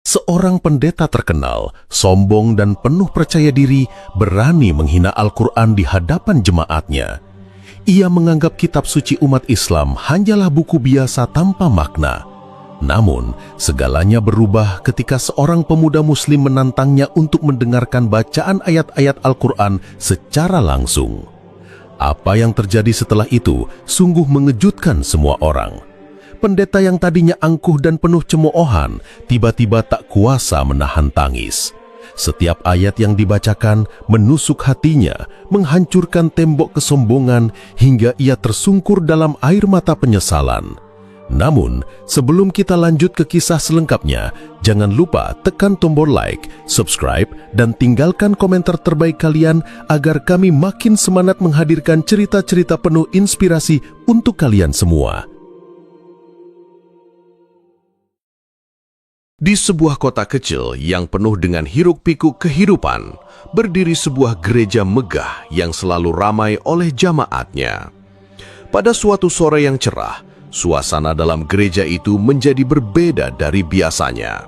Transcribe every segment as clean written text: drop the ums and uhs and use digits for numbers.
Seorang pendeta terkenal, sombong dan penuh percaya diri, berani menghina Al-Quran di hadapan jemaatnya. Ia menganggap kitab suci umat Islam hanyalah buku biasa tanpa makna. Namun, segalanya berubah ketika seorang pemuda Muslim menantangnya untuk mendengarkan bacaan ayat-ayat Al-Quran secara langsung. Apa yang terjadi setelah itu sungguh mengejutkan semua orang. Pendeta yang tadinya angkuh dan penuh cemoohan, tiba-tiba tak kuasa menahan tangis. Setiap ayat yang dibacakan menusuk hatinya, menghancurkan tembok kesombongan hingga ia tersungkur dalam air mata penyesalan. Namun, sebelum kita lanjut ke kisah selengkapnya, jangan lupa tekan tombol like, subscribe, dan tinggalkan komentar terbaik kalian agar kami makin semangat menghadirkan cerita-cerita penuh inspirasi untuk kalian semua. Di sebuah kota kecil yang penuh dengan hiruk-pikuk kehidupan, berdiri sebuah gereja megah yang selalu ramai oleh jamaatnya. Pada suatu sore yang cerah, suasana dalam gereja itu menjadi berbeda dari biasanya.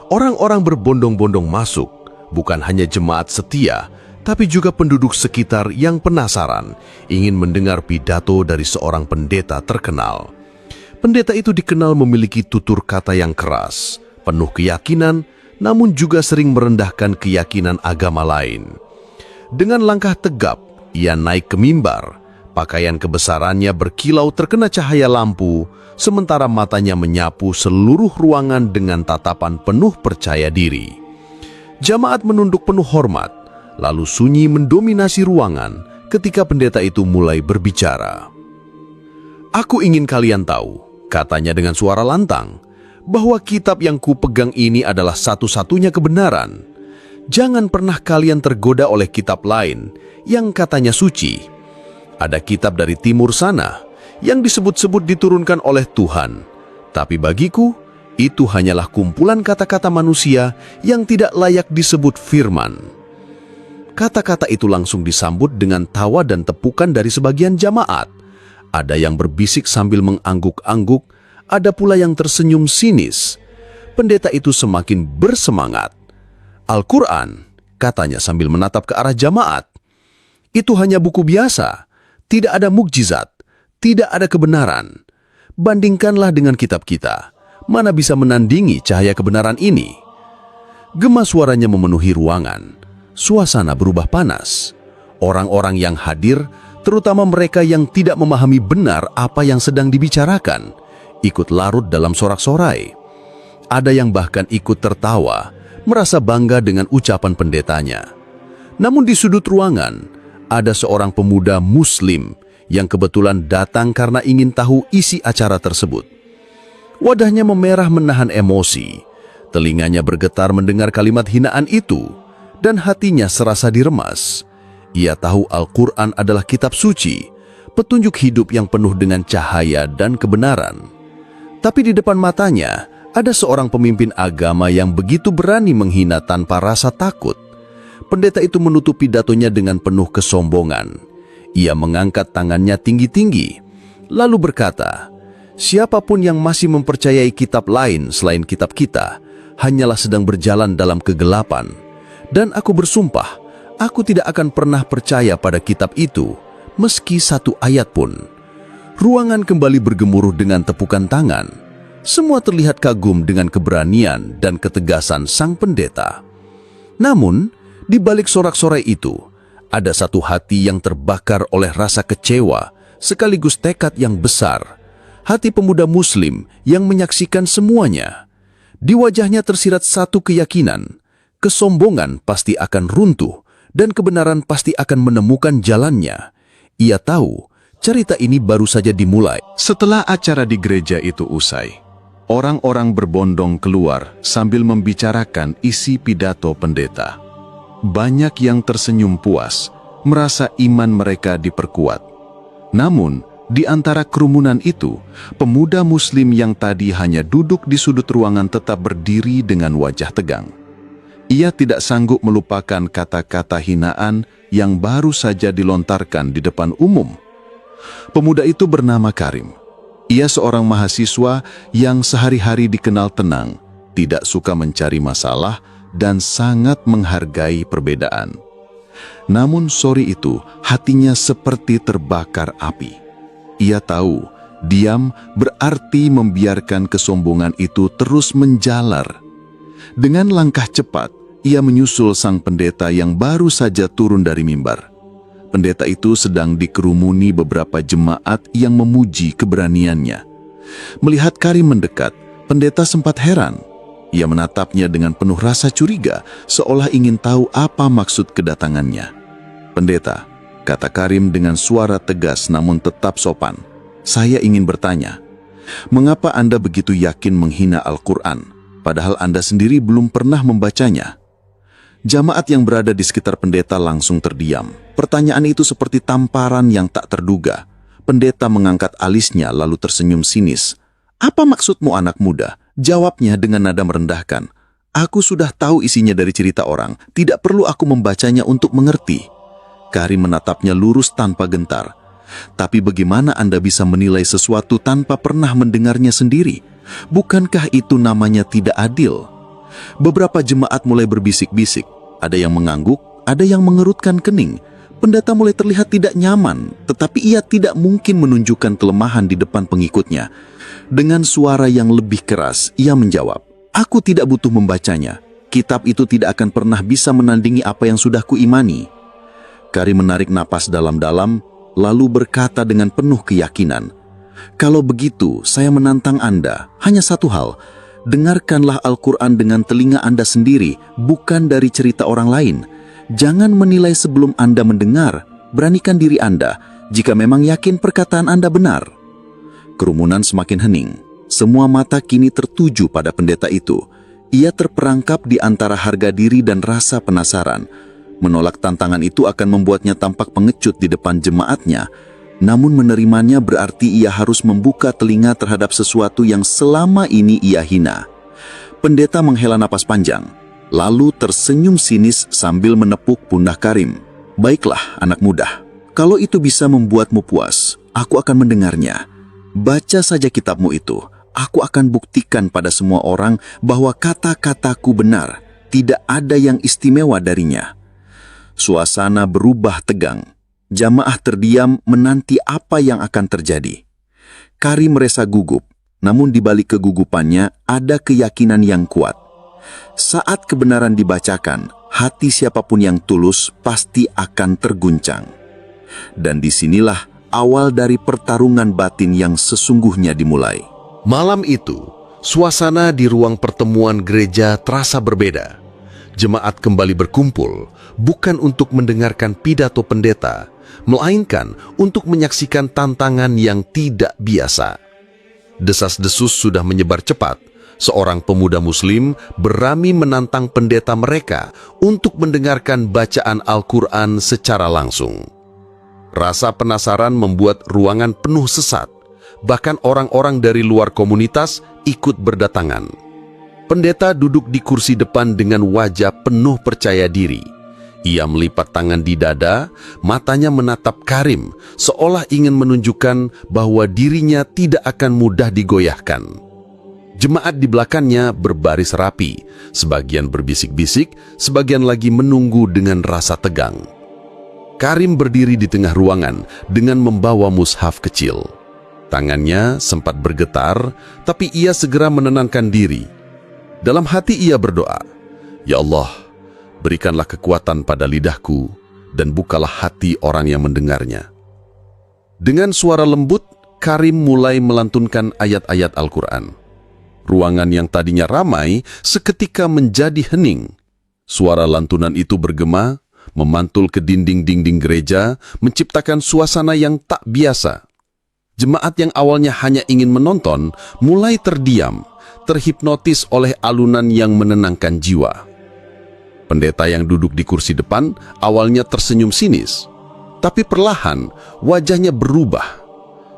Orang-orang berbondong-bondong masuk, bukan hanya jemaat setia, tapi juga penduduk sekitar yang penasaran, ingin mendengar pidato dari seorang pendeta terkenal. Pendeta itu dikenal memiliki tutur kata yang keras, penuh keyakinan, namun juga sering merendahkan keyakinan agama lain. Dengan langkah tegap, ia naik ke mimbar. Pakaian kebesarannya berkilau terkena cahaya lampu, sementara matanya menyapu seluruh ruangan dengan tatapan penuh percaya diri. Jamaat menunduk penuh hormat, lalu sunyi mendominasi ruangan ketika pendeta itu mulai berbicara. "Aku ingin kalian tahu," katanya dengan suara lantang, "bahwa kitab yang kupegang ini adalah satu-satunya kebenaran. Jangan pernah kalian tergoda oleh kitab lain yang katanya suci. Ada kitab dari timur sana yang disebut-sebut diturunkan oleh Tuhan. Tapi bagiku, itu hanyalah kumpulan kata-kata manusia yang tidak layak disebut firman." Kata-kata itu langsung disambut dengan tawa dan tepukan dari sebagian jamaat. Ada yang berbisik sambil mengangguk-angguk, ada pula yang tersenyum sinis. Pendeta itu semakin bersemangat. "Al-Quran," katanya sambil menatap ke arah jamaat, "itu hanya buku biasa. Tidak ada mukjizat, tidak ada kebenaran. Bandingkanlah dengan kitab kita. Mana bisa menandingi cahaya kebenaran ini?" Gema suaranya memenuhi ruangan. Suasana berubah panas. Orang-orang yang hadir, terutama mereka yang tidak memahami benar apa yang sedang dibicarakan, ikut larut dalam sorak-sorai. Ada yang bahkan ikut tertawa, merasa bangga dengan ucapan pendetanya. Namun di sudut ruangan, ada seorang pemuda Muslim yang kebetulan datang karena ingin tahu isi acara tersebut. Wajahnya memerah menahan emosi, telinganya bergetar mendengar kalimat hinaan itu, dan hatinya serasa diremas. Ia tahu Al-Quran adalah kitab suci, petunjuk hidup yang penuh dengan cahaya dan kebenaran. Tapi di depan matanya, ada seorang pemimpin agama yang begitu berani menghina tanpa rasa takut. Pendeta itu menutup pidatonya dengan penuh kesombongan. Ia mengangkat tangannya tinggi-tinggi, lalu berkata, "Siapapun yang masih mempercayai kitab lain selain kitab kita, hanyalah sedang berjalan dalam kegelapan. Dan aku bersumpah, aku tidak akan pernah percaya pada kitab itu, meski satu ayat pun." Ruangan kembali bergemuruh dengan tepukan tangan. Semua terlihat kagum dengan keberanian dan ketegasan sang pendeta. Namun, di balik sorak-sorai itu, ada satu hati yang terbakar oleh rasa kecewa sekaligus tekad yang besar. Hati pemuda Muslim yang menyaksikan semuanya. Di wajahnya tersirat satu keyakinan, kesombongan pasti akan runtuh dan kebenaran pasti akan menemukan jalannya. Ia tahu cerita ini baru saja dimulai. Setelah acara di gereja itu usai, orang-orang berbondong keluar sambil membicarakan isi pidato pendeta. Banyak yang tersenyum puas, merasa iman mereka diperkuat. Namun, di antara kerumunan itu, pemuda Muslim yang tadi hanya duduk di sudut ruangan tetap berdiri dengan wajah tegang. Ia tidak sanggup melupakan kata-kata hinaan yang baru saja dilontarkan di depan umum. Pemuda itu bernama Karim. Ia seorang mahasiswa yang sehari-hari dikenal tenang, tidak suka mencari masalah, dan sangat menghargai perbedaan. Namun sore itu hatinya seperti terbakar api. Ia tahu diam berarti membiarkan kesombongan itu terus menjalar. Dengan langkah cepat, ia menyusul sang pendeta yang baru saja turun dari mimbar. Pendeta itu sedang dikerumuni beberapa jemaat yang memuji keberaniannya. Melihat Karim mendekat, pendeta sempat heran. Ia menatapnya dengan penuh rasa curiga, seolah ingin tahu apa maksud kedatangannya. "Pendeta," kata Karim dengan suara tegas namun tetap sopan, "saya ingin bertanya, mengapa Anda begitu yakin menghina Al-Quran, padahal Anda sendiri belum pernah membacanya?" Jamaat yang berada di sekitar pendeta langsung terdiam. Pertanyaan itu seperti tamparan yang tak terduga. Pendeta mengangkat alisnya lalu tersenyum sinis. "Apa maksudmu, anak muda?" Jawabnya dengan nada merendahkan. "Aku sudah tahu isinya dari cerita orang, tidak perlu aku membacanya untuk mengerti." Karim menatapnya lurus tanpa gentar. "Tapi bagaimana Anda bisa menilai sesuatu tanpa pernah mendengarnya sendiri? Bukankah itu namanya tidak adil?" Beberapa jemaat mulai berbisik-bisik. Ada yang mengangguk, ada yang mengerutkan kening. Pendeta mulai terlihat tidak nyaman, tetapi ia tidak mungkin menunjukkan kelemahan di depan pengikutnya. Dengan suara yang lebih keras, ia menjawab, "Aku tidak butuh membacanya. Kitab itu tidak akan pernah bisa menandingi apa yang sudah kuimani." Karim menarik napas dalam-dalam, lalu berkata dengan penuh keyakinan, "Kalau begitu, saya menantang Anda. Hanya satu hal, dengarkanlah Al-Quran dengan telinga Anda sendiri, bukan dari cerita orang lain. Jangan menilai sebelum Anda mendengar. Beranikan diri Anda jika memang yakin perkataan Anda benar." Kerumunan semakin hening. Semua mata kini tertuju pada pendeta itu. Ia terperangkap di antara harga diri dan rasa penasaran. Menolak tantangan itu akan membuatnya tampak pengecut di depan jemaatnya. Namun menerimanya berarti ia harus membuka telinga terhadap sesuatu yang selama ini ia hina. Pendeta menghela napas panjang, lalu tersenyum sinis sambil menepuk pundak Karim. "Baiklah, anak muda. Kalau itu bisa membuatmu puas, aku akan mendengarnya. Baca saja kitabmu itu. Aku akan buktikan pada semua orang bahwa kata-kataku benar. Tidak ada yang istimewa darinya." Suasana berubah tegang. Jamaah terdiam menanti apa yang akan terjadi. Karim merasa gugup, namun di balik kegugupannya ada keyakinan yang kuat. Saat kebenaran dibacakan, hati siapapun yang tulus pasti akan terguncang. Dan disinilah awal dari pertarungan batin yang sesungguhnya dimulai. Malam itu, suasana di ruang pertemuan gereja terasa berbeda. Jemaat kembali berkumpul, bukan untuk mendengarkan pidato pendeta, melainkan untuk menyaksikan tantangan yang tidak biasa. Desas-desus sudah menyebar cepat. Seorang pemuda Muslim berani menantang pendeta mereka untuk mendengarkan bacaan Al-Quran secara langsung. Rasa penasaran membuat ruangan penuh sesak. Bahkan orang-orang dari luar komunitas ikut berdatangan. Pendeta duduk di kursi depan dengan wajah penuh percaya diri. Ia melipat tangan di dada, matanya menatap Karim, seolah ingin menunjukkan bahwa dirinya tidak akan mudah digoyahkan. Jemaat di belakangnya berbaris rapi, sebagian berbisik-bisik, sebagian lagi menunggu dengan rasa tegang. Karim berdiri di tengah ruangan dengan membawa mushaf kecil. Tangannya sempat bergetar, tapi ia segera menenangkan diri. Dalam hati ia berdoa, "Ya Allah, berikanlah kekuatan pada lidahku dan bukalah hati orang yang mendengarnya." Dengan suara lembut, Karim mulai melantunkan ayat-ayat Al-Quran. Ruangan yang tadinya ramai seketika menjadi hening. Suara lantunan itu bergema, memantul ke dinding-dinding gereja, menciptakan suasana yang tak biasa. Jemaat yang awalnya hanya ingin menonton, mulai terdiam, terhipnotis oleh alunan yang menenangkan jiwa. Pendeta yang duduk di kursi depan awalnya tersenyum sinis, tapi perlahan wajahnya berubah.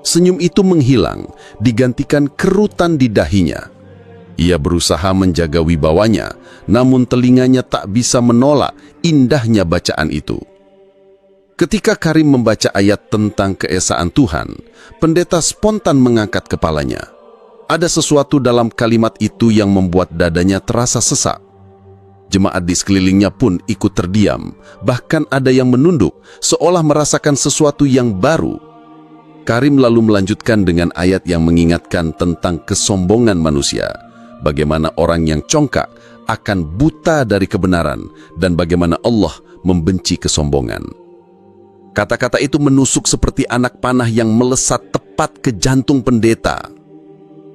Senyum itu menghilang, digantikan kerutan di dahinya. Ia berusaha menjaga wibawanya, namun telinganya tak bisa menolak indahnya bacaan itu. Ketika Karim membaca ayat tentang keesaan Tuhan, pendeta spontan mengangkat kepalanya. Ada sesuatu dalam kalimat itu yang membuat dadanya terasa sesak. Jemaat di sekelilingnya pun ikut terdiam, bahkan ada yang menunduk, seolah merasakan sesuatu yang baru. Karim lalu melanjutkan dengan ayat yang mengingatkan tentang kesombongan manusia, bagaimana orang yang congkak akan buta dari kebenaran, dan bagaimana Allah membenci kesombongan. Kata-kata itu menusuk seperti anak panah yang melesat tepat ke jantung pendeta.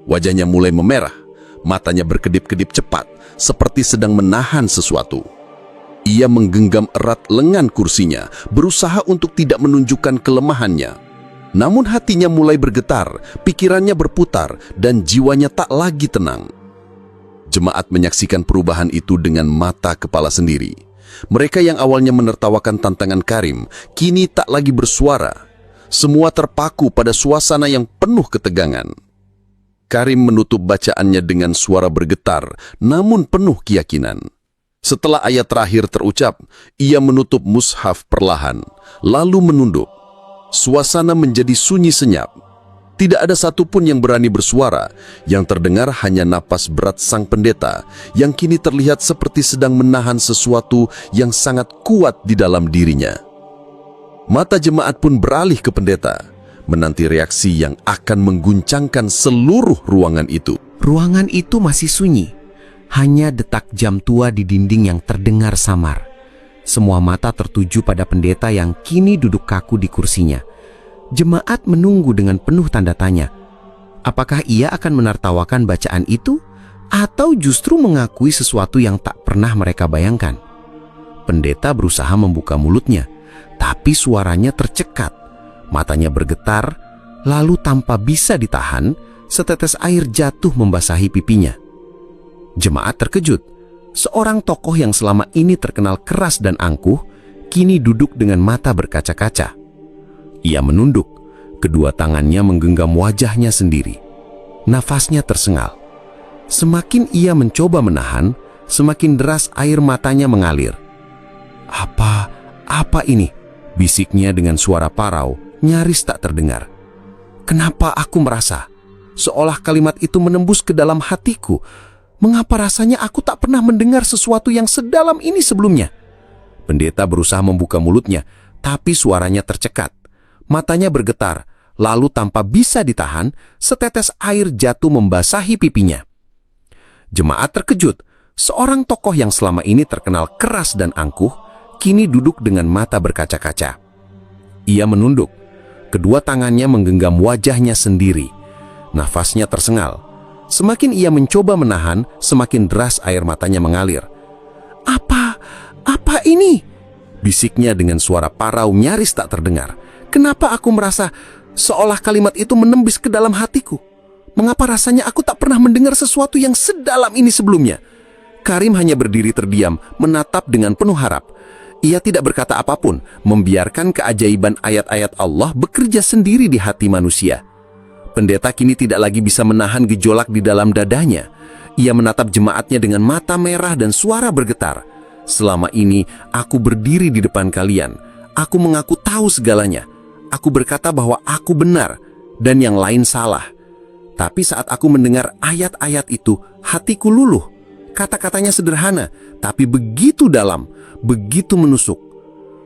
Wajahnya mulai memerah, matanya berkedip-kedip cepat, seperti sedang menahan sesuatu. Ia menggenggam erat lengan kursinya, berusaha untuk tidak menunjukkan kelemahannya. Namun hatinya mulai bergetar, pikirannya berputar, dan jiwanya tak lagi tenang. Jemaat menyaksikan perubahan itu dengan mata kepala sendiri. Mereka yang awalnya menertawakan tantangan Karim, kini tak lagi bersuara. Semua terpaku pada suasana yang penuh ketegangan. Karim menutup bacaannya dengan suara bergetar, namun penuh keyakinan. Setelah ayat terakhir terucap, ia menutup mushaf perlahan, lalu menunduk. Suasana menjadi sunyi senyap. Tidak ada satupun yang berani bersuara, yang terdengar hanya napas berat sang pendeta, yang kini terlihat seperti sedang menahan sesuatu yang sangat kuat di dalam dirinya. Mata jemaat pun beralih ke pendeta, menanti reaksi yang akan mengguncangkan seluruh ruangan itu. Ruangan itu masih sunyi, hanya detak jam tua di dinding yang terdengar samar. Semua mata tertuju pada pendeta yang kini duduk kaku di kursinya. Jemaat menunggu dengan penuh tanda tanya. Apakah ia akan menertawakan bacaan itu, atau justru mengakui sesuatu yang tak pernah mereka bayangkan? Pendeta berusaha membuka mulutnya, tapi suaranya tercekat. Matanya bergetar, lalu tanpa bisa ditahan, setetes air jatuh membasahi pipinya. Jemaat terkejut. Seorang tokoh yang selama ini terkenal keras dan angkuh, kini duduk dengan mata berkaca-kaca. Ia menunduk, kedua tangannya menggenggam wajahnya sendiri. Nafasnya tersengal. Semakin ia mencoba menahan, semakin deras air matanya mengalir. Apa ini? Bisiknya dengan suara parau, nyaris tak terdengar. Kenapa aku merasa seolah kalimat itu menembus ke dalam hatiku? Mengapa rasanya aku tak pernah mendengar sesuatu yang sedalam ini sebelumnya? Pendeta berusaha membuka mulutnya, tapi suaranya tercekat. Matanya bergetar, lalu tanpa bisa ditahan, setetes air jatuh membasahi pipinya. Jemaat terkejut. Seorang tokoh yang selama ini terkenal keras dan angkuh, kini duduk dengan mata berkaca-kaca. Ia menunduk. Kedua tangannya menggenggam wajahnya sendiri. Nafasnya tersengal. Semakin ia mencoba menahan, semakin deras air matanya mengalir. Apa ini? Bisiknya dengan suara parau nyaris tak terdengar. Kenapa aku merasa seolah kalimat itu menembus ke dalam hatiku? Mengapa rasanya aku tak pernah mendengar sesuatu yang sedalam ini sebelumnya? Karim hanya berdiri terdiam, menatap dengan penuh harap. Ia tidak berkata apapun, membiarkan keajaiban ayat-ayat Allah bekerja sendiri di hati manusia. Pendeta kini tidak lagi bisa menahan gejolak di dalam dadanya. Ia menatap jemaatnya dengan mata merah dan suara bergetar. Selama ini, aku berdiri di depan kalian. Aku mengaku tahu segalanya. Aku berkata bahwa aku benar dan yang lain salah. Tapi saat aku mendengar ayat-ayat itu, hatiku luluh. Kata-katanya sederhana, tapi begitu dalam, begitu menusuk.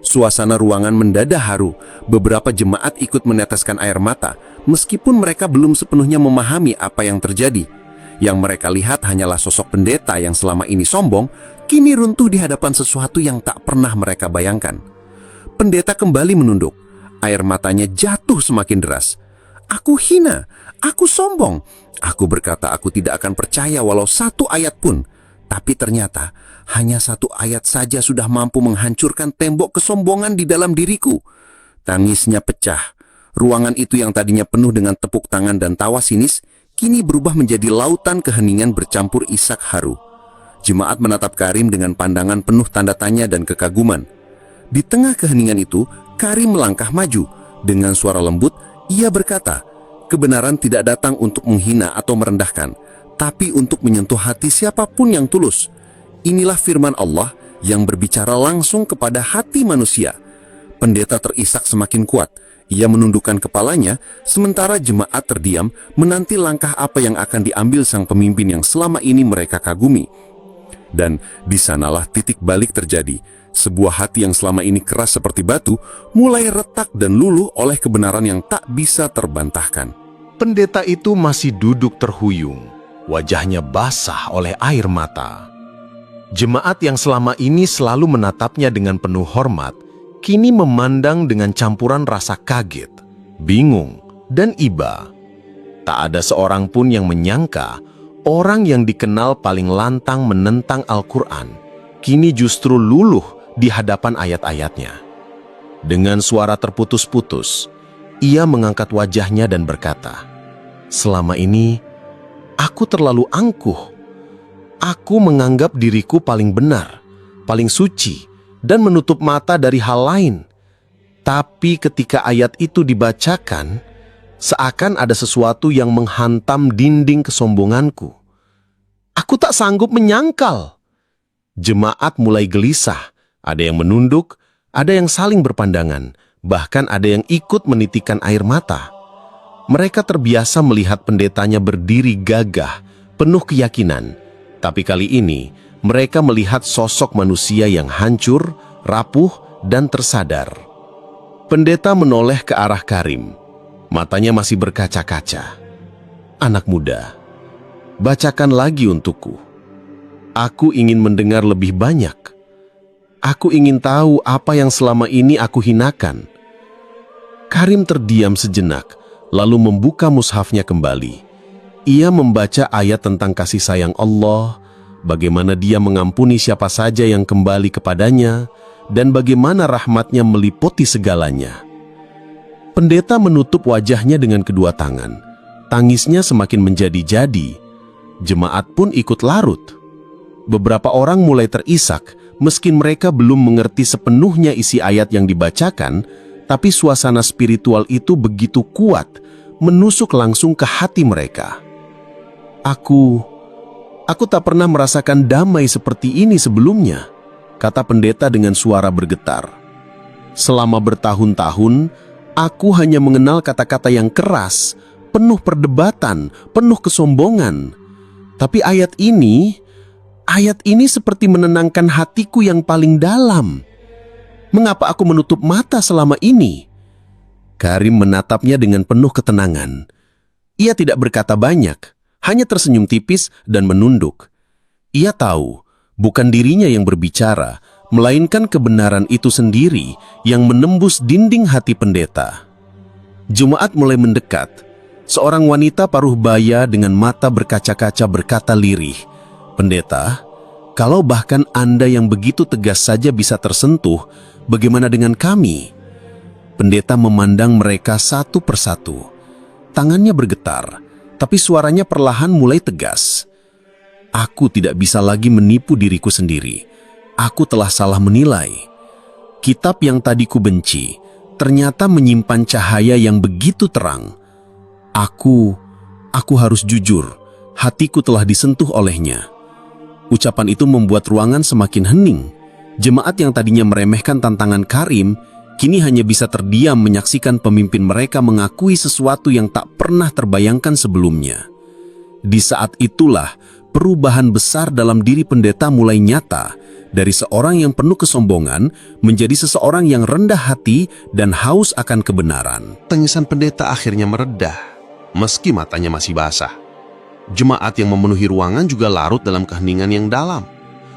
Suasana ruangan mendadak haru. Beberapa jemaat ikut meneteskan air mata, meskipun mereka belum sepenuhnya memahami apa yang terjadi. Yang mereka lihat hanyalah sosok pendeta yang selama ini sombong, kini runtuh di hadapan sesuatu yang tak pernah mereka bayangkan. Pendeta kembali menunduk. Air matanya jatuh semakin deras. Aku hina, aku sombong. Aku berkata aku tidak akan percaya walau satu ayat pun. Tapi ternyata hanya satu ayat saja sudah mampu menghancurkan tembok kesombongan di dalam diriku. Tangisnya pecah. Ruangan itu yang tadinya penuh dengan tepuk tangan dan tawa sinis, kini berubah menjadi lautan keheningan bercampur isak haru. Jemaat menatap Karim dengan pandangan penuh tanda tanya dan kekaguman. Di tengah keheningan itu, Karim melangkah maju. Dengan suara lembut, ia berkata, kebenaran tidak datang untuk menghina atau merendahkan, tapi untuk menyentuh hati siapapun yang tulus. Inilah firman Allah yang berbicara langsung kepada hati manusia. Pendeta terisak semakin kuat. Ia menundukkan kepalanya, sementara jemaat terdiam menanti langkah apa yang akan diambil sang pemimpin yang selama ini mereka kagumi. Dan di sanalah titik balik terjadi. Sebuah hati yang selama ini keras seperti batu, mulai retak dan luluh oleh kebenaran yang tak bisa terbantahkan. Pendeta itu masih duduk terhuyung, wajahnya basah oleh air mata. Jemaat yang selama ini selalu menatapnya dengan penuh hormat, kini memandang dengan campuran rasa kaget, bingung, dan iba. Tak ada seorang pun yang menyangka orang yang dikenal paling lantang menentang Al-Quran, kini justru luluh di hadapan ayat-ayatnya. Dengan suara terputus-putus, ia mengangkat wajahnya dan berkata, "Selama ini, aku terlalu angkuh. Aku menganggap diriku paling benar, paling suci, dan menutup mata dari hal lain. Tapi ketika ayat itu dibacakan, seakan ada sesuatu yang menghantam dinding kesombonganku. Aku tak sanggup menyangkal." Jemaat mulai gelisah, ada yang menunduk, ada yang saling berpandangan, bahkan ada yang ikut menitikan air mata. Mereka terbiasa melihat pendetanya berdiri gagah, penuh keyakinan. Tapi kali ini, mereka melihat sosok manusia yang hancur, rapuh, dan tersadar. Pendeta menoleh ke arah Karim. Matanya masih berkaca-kaca. "Anak muda, bacakan lagi untukku. Aku ingin mendengar lebih banyak. Aku ingin tahu apa yang selama ini aku hinakan." Karim terdiam sejenak, lalu membuka mushafnya kembali. Ia membaca ayat tentang kasih sayang Allah, bagaimana Dia mengampuni siapa saja yang kembali kepadanya, dan bagaimana rahmatnya meliputi segalanya. Pendeta menutup wajahnya dengan kedua tangan. Tangisnya semakin menjadi-jadi. Jemaat pun ikut larut. Beberapa orang mulai terisak, meski mereka belum mengerti sepenuhnya isi ayat yang dibacakan, tapi suasana spiritual itu begitu kuat, menusuk langsung ke hati mereka. Aku tak pernah merasakan damai seperti ini sebelumnya," kata pendeta dengan suara bergetar. "Selama bertahun-tahun, aku hanya mengenal kata-kata yang keras, penuh perdebatan, penuh kesombongan. Tapi ayat ini seperti menenangkan hatiku yang paling dalam. Mengapa aku menutup mata selama ini?" Karim menatapnya dengan penuh ketenangan. Ia tidak berkata banyak, hanya tersenyum tipis dan menunduk. Ia tahu, bukan dirinya yang berbicara, melainkan kebenaran itu sendiri yang menembus dinding hati pendeta. Jemaat mulai mendekat. Seorang wanita paruh baya dengan mata berkaca-kaca berkata lirih, "Pendeta, kalau bahkan Anda yang begitu tegas saja bisa tersentuh, bagaimana dengan kami?" Pendeta memandang mereka satu persatu. Tangannya bergetar, tapi suaranya perlahan mulai tegas. "Aku tidak bisa lagi menipu diriku sendiri. Aku telah salah menilai. Kitab yang tadi ku benci, ternyata menyimpan cahaya yang begitu terang. Aku harus jujur, hatiku telah disentuh olehnya." Ucapan itu membuat ruangan semakin hening. Jemaat yang tadinya meremehkan tantangan Karim, kini hanya bisa terdiam menyaksikan pemimpin mereka mengakui sesuatu yang tak pernah terbayangkan sebelumnya. Di saat itulah, perubahan besar dalam diri pendeta mulai nyata, dari seorang yang penuh kesombongan menjadi seseorang yang rendah hati dan haus akan kebenaran. Tangisan pendeta akhirnya meredah, meski matanya masih basah. Jemaat yang memenuhi ruangan juga larut dalam keheningan yang dalam.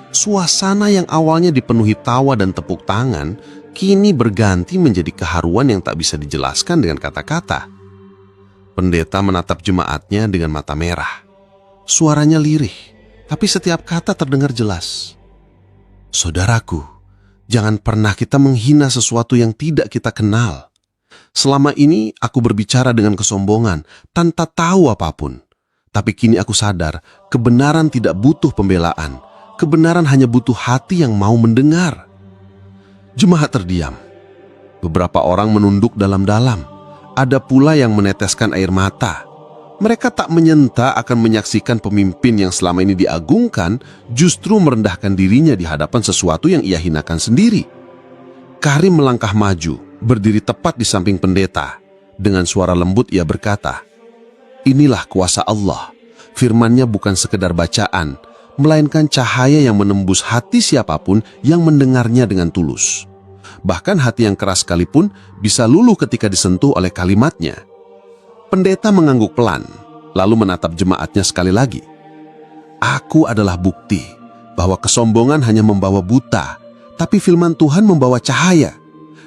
Suasana yang awalnya dipenuhi tawa dan tepuk tangan, kini berganti menjadi keharuan yang tak bisa dijelaskan dengan kata-kata. Pendeta menatap jemaatnya dengan mata merah. Suaranya lirih, tapi setiap kata terdengar jelas. "Saudaraku, jangan pernah kita menghina sesuatu yang tidak kita kenal. Selama ini aku berbicara dengan kesombongan, tanpa tahu apapun. Tapi kini aku sadar, kebenaran tidak butuh pembelaan. Kebenaran hanya butuh hati yang mau mendengar." Jemaat terdiam. Beberapa orang menunduk dalam-dalam. Ada pula yang meneteskan air mata. Mereka tak menyenta akan menyaksikan pemimpin yang selama ini diagungkan justru merendahkan dirinya di hadapan sesuatu yang ia hinakan sendiri. Karim melangkah maju, berdiri tepat di samping pendeta. Dengan suara lembut ia berkata, "Inilah kuasa Allah. Firman-Nya bukan sekedar bacaan, melainkan cahaya yang menembus hati siapapun yang mendengarnya dengan tulus. Bahkan hati yang keras sekalipun bisa luluh ketika disentuh oleh kalimat-Nya." Pendeta mengangguk pelan, lalu menatap jemaatnya sekali lagi. "Aku adalah bukti bahwa kesombongan hanya membawa buta, tapi firman Tuhan membawa cahaya.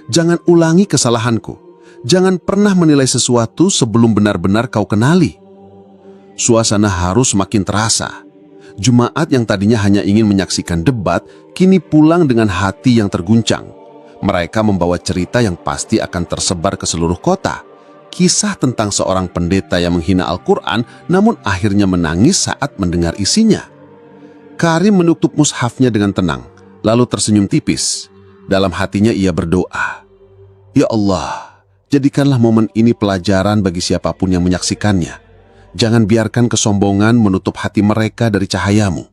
Jangan ulangi kesalahanku. Jangan pernah menilai sesuatu sebelum benar-benar kau kenali." Suasana harus makin terasa. Jemaat yang tadinya hanya ingin menyaksikan debat, kini pulang dengan hati yang terguncang. Mereka membawa cerita yang pasti akan tersebar ke seluruh kota. Kisah tentang seorang pendeta yang menghina Al-Quran, namun akhirnya menangis saat mendengar isinya. Karim menutup mushafnya dengan tenang, lalu tersenyum tipis. Dalam hatinya ia berdoa, "Ya Allah, jadikanlah momen ini pelajaran bagi siapapun yang menyaksikannya. Jangan biarkan kesombongan menutup hati mereka dari cahaya-Mu.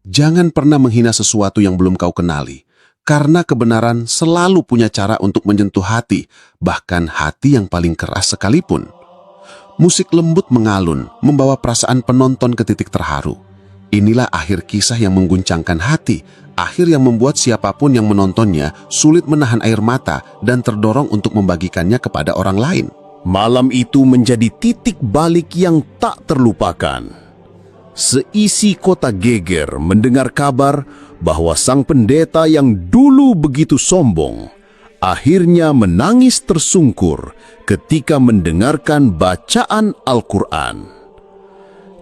Jangan pernah menghina sesuatu yang belum kau kenali, karena kebenaran selalu punya cara untuk menyentuh hati, bahkan hati yang paling keras sekalipun." Musik lembut mengalun, membawa perasaan penonton ke titik terharu. Inilah akhir kisah yang mengguncangkan hati, akhir yang membuat siapapun yang menontonnya sulit menahan air mata dan terdorong untuk membagikannya kepada orang lain. Malam itu menjadi titik balik yang tak terlupakan. Seisi kota geger mendengar kabar bahwa sang pendeta yang dulu begitu sombong akhirnya menangis tersungkur ketika mendengarkan bacaan Al-Quran.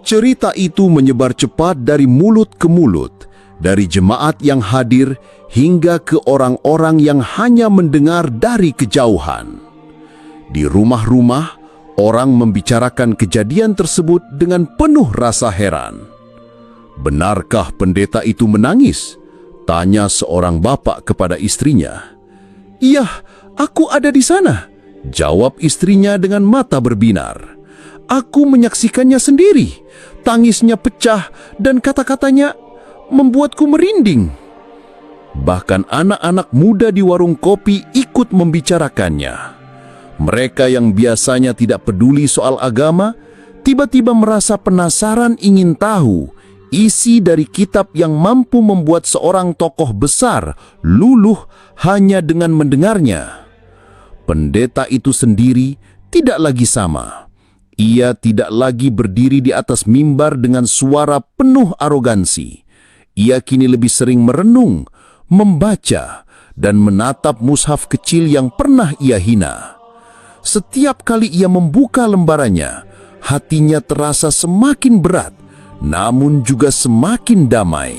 Cerita itu menyebar cepat dari mulut ke mulut, dari jemaat yang hadir hingga ke orang-orang yang hanya mendengar dari kejauhan. Di rumah-rumah, orang membicarakan kejadian tersebut dengan penuh rasa heran. "Benarkah pendeta itu menangis?" tanya seorang bapak kepada istrinya. "Iya, aku ada di sana," jawab istrinya dengan mata berbinar. "Aku menyaksikannya sendiri. Tangisnya pecah dan kata-katanya membuatku merinding." Bahkan anak-anak muda di warung kopi ikut membicarakannya. Mereka yang biasanya tidak peduli soal agama, tiba-tiba merasa penasaran ingin tahu isi dari kitab yang mampu membuat seorang tokoh besar luluh hanya dengan mendengarnya. Pendeta itu sendiri tidak lagi sama. Ia tidak lagi berdiri di atas mimbar dengan suara penuh arogansi. Ia kini lebih sering merenung, membaca, dan menatap mushaf kecil yang pernah ia hina. Setiap kali ia membuka lembarannya, hatinya terasa semakin berat, namun juga semakin damai.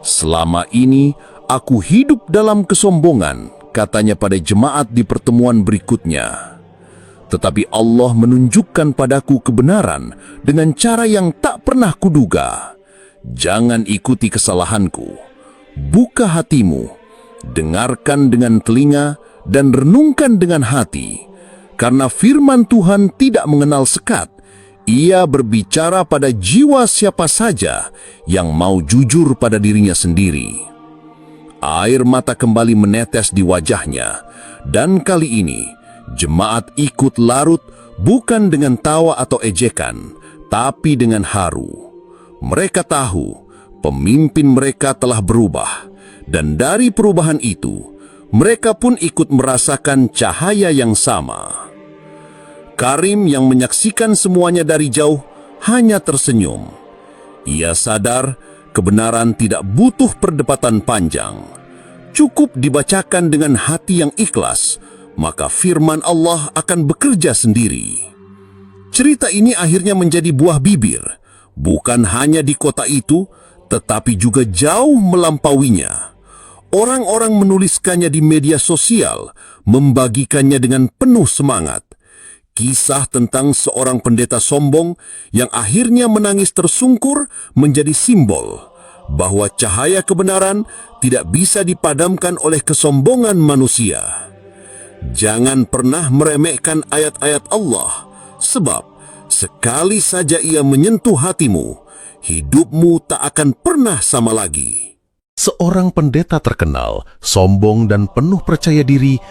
"Selama ini, aku hidup dalam kesombongan," katanya pada jemaat di pertemuan berikutnya. "Tetapi Allah menunjukkan padaku kebenaran dengan cara yang tak pernah kuduga. Jangan ikuti kesalahanku. Buka hatimu, dengarkan dengan telinga, dan renungkan dengan hati. Karena firman Tuhan tidak mengenal sekat. Ia berbicara pada jiwa siapa saja yang mau jujur pada dirinya sendiri." Air mata kembali menetes di wajahnya, dan kali ini jemaat ikut larut bukan dengan tawa atau ejekan, tapi dengan haru. Mereka tahu pemimpin mereka telah berubah, dan dari perubahan itu, mereka pun ikut merasakan cahaya yang sama. Karim yang menyaksikan semuanya dari jauh hanya tersenyum. Ia sadar kebenaran tidak butuh perdebatan panjang. Cukup dibacakan dengan hati yang ikhlas, maka firman Allah akan bekerja sendiri. Cerita ini akhirnya menjadi buah bibir, bukan hanya di kota itu, tetapi juga jauh melampauinya. Orang-orang menuliskannya di media sosial, membagikannya dengan penuh semangat. Kisah tentang seorang pendeta sombong yang akhirnya menangis tersungkur menjadi simbol bahwa cahaya kebenaran tidak bisa dipadamkan oleh kesombongan manusia. Jangan pernah meremehkan ayat-ayat Allah, sebab sekali saja ia menyentuh hatimu, hidupmu tak akan pernah sama lagi. Seorang pendeta terkenal, sombong dan penuh percaya diri,